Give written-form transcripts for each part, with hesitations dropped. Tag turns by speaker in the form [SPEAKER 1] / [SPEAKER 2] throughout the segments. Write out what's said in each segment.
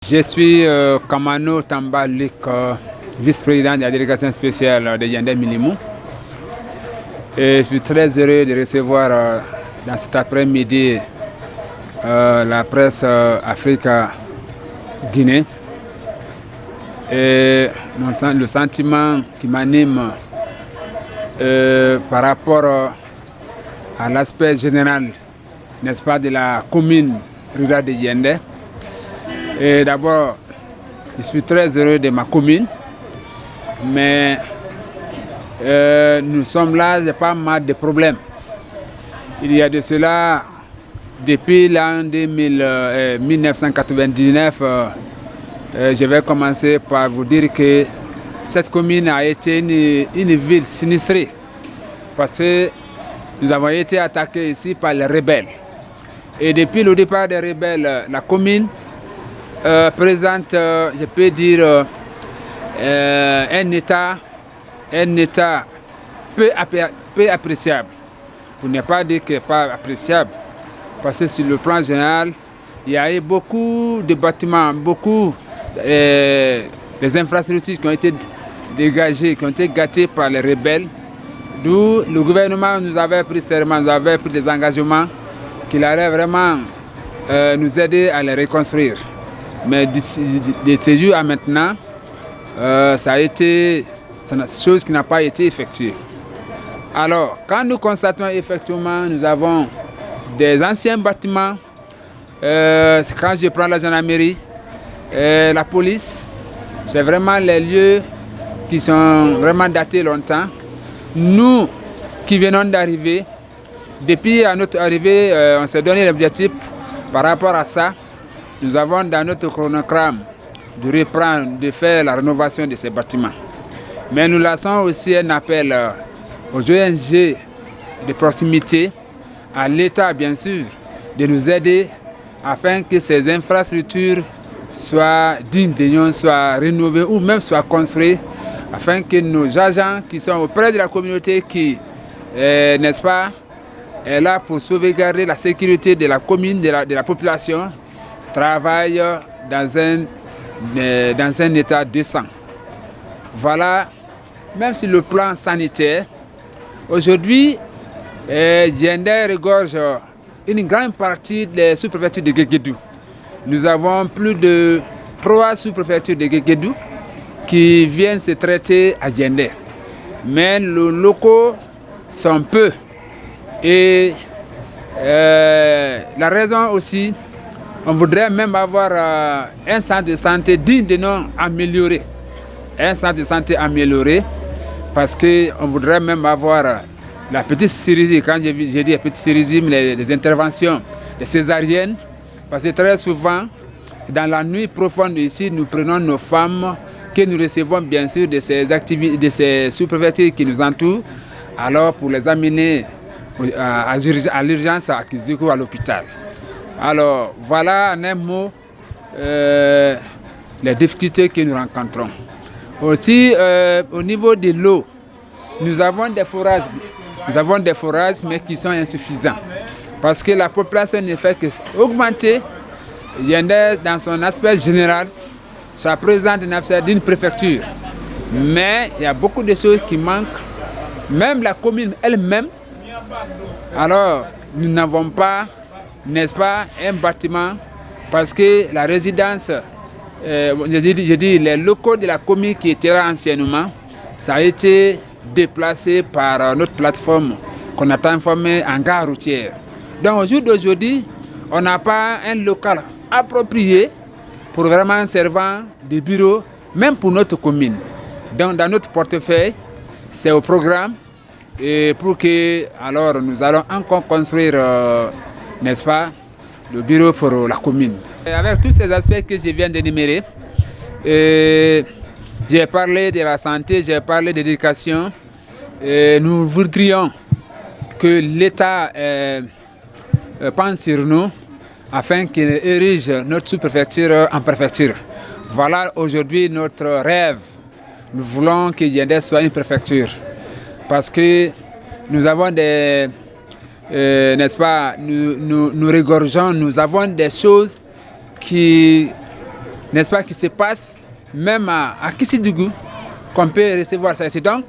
[SPEAKER 1] Je suis Kamano Tamba Luc, vice-président de la délégation spéciale de Yandé Milimou. Et je suis très heureux de recevoir dans cet après-midi la presse Africa Guinée. Et le sentiment qui m'anime par rapport à l'aspect général, n'est-ce pas, de la commune rurale de Yandé. Et d'abord, je suis très heureux de ma commune, mais nous sommes là, il n'y a pas mal de problèmes. Il y a de cela, depuis l'an 1999, je vais commencer par vous dire que cette commune a été une ville sinistrée, parce que nous avons été attaqués ici par les rebelles. Et depuis le départ des rebelles, la commune présente, je peux dire, un état peu appréciable. Pour ne pas dire que pas appréciable, parce que sur le plan général, il y a eu beaucoup de bâtiments, beaucoup des infrastructures qui ont été dégagées, qui ont été gâtées par les rebelles, d'où le gouvernement nous avait pris serment, nous avait pris des engagements qu'il allait vraiment nous aider à les reconstruire. Mais de ces jours à maintenant, ça a été une chose qui n'a pas été effectuée. Alors, quand nous constatons effectivement, nous avons des anciens bâtiments, quand je prends la gendarmerie, la police, c'est vraiment les lieux qui sont vraiment datés longtemps. Nous qui venons d'arriver, depuis à notre arrivée, on s'est donné l'objectif par rapport à ça. Nous avons dans notre chronogramme de reprendre, de faire la rénovation de ces bâtiments. Mais nous lançons aussi un appel aux ONG de proximité, à l'État bien sûr, de nous aider afin que ces infrastructures soient dignes de nous, soient rénovées ou même soient construites, afin que nos agents qui sont auprès de la communauté, qui, n'est-ce pas, est là pour sauvegarder la sécurité de la commune, de la population, travaillent dans un état décent. Voilà, même sur le plan sanitaire, aujourd'hui, Yandé regorge une grande partie des sous-préfectures de Guéguédou. Nous avons plus de 3 sous-préfectures de Guéguédou qui viennent se traiter à Yandé. Mais les locaux sont peu. Et la raison aussi, on voudrait même avoir un centre de santé digne de nom amélioré. Un centre de santé amélioré, parce qu'on voudrait même avoir la petite chirurgie. Quand j'ai dit la petite chirurgie, les interventions, les césariennes, parce que très souvent, dans la nuit profonde ici, nous prenons nos femmes que nous recevons bien sûr de ces sous-préfectures qui nous entourent, alors pour les amener à l'urgence à Kiziko, à l'hôpital. Alors, voilà en un mot les difficultés que nous rencontrons. Aussi, au niveau de l'eau, nous avons des forages, mais qui sont insuffisants. Parce que la population ne fait qu'augmenter. Yandé, dans son aspect général, ça présente d'une préfecture. Mais il y a beaucoup de choses qui manquent. Même la commune elle-même. Alors, nous n'avons pas, n'est-ce pas, un bâtiment, parce que la résidence, je dis les locaux de la commune qui étaient là anciennement, ça a été déplacé par notre plateforme qu'on a transformée en gare routière. Donc au jour d'aujourd'hui, on n'a pas un local approprié pour vraiment servir de bureau, même pour notre commune. Donc dans notre portefeuille, c'est au programme. Et pour que, alors, nous allons encore construire, n'est-ce pas, le bureau pour la commune. Et avec tous ces aspects que je viens d'énumérer, j'ai parlé de la santé, j'ai parlé de l'éducation. Nous voudrions que l'État pense sur nous afin qu'il érige notre sous-préfecture en préfecture. Voilà aujourd'hui notre rêve. Nous voulons que Yandé soit une préfecture. Parce que nous avons des, n'est-ce pas, nous regorgeons, nous avons des choses qui n'est-ce pas, qui se passe même à Kissidougou, qu'on peut recevoir ça ici. Donc,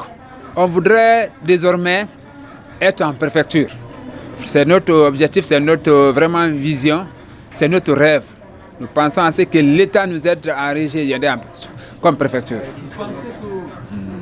[SPEAKER 1] on voudrait désormais être en préfecture. C'est notre objectif, c'est notre vraiment vision, c'est notre rêve. Nous pensons à ce que l'État nous aide à ériger Yaoundé comme préfecture.
[SPEAKER 2] Vous pensez que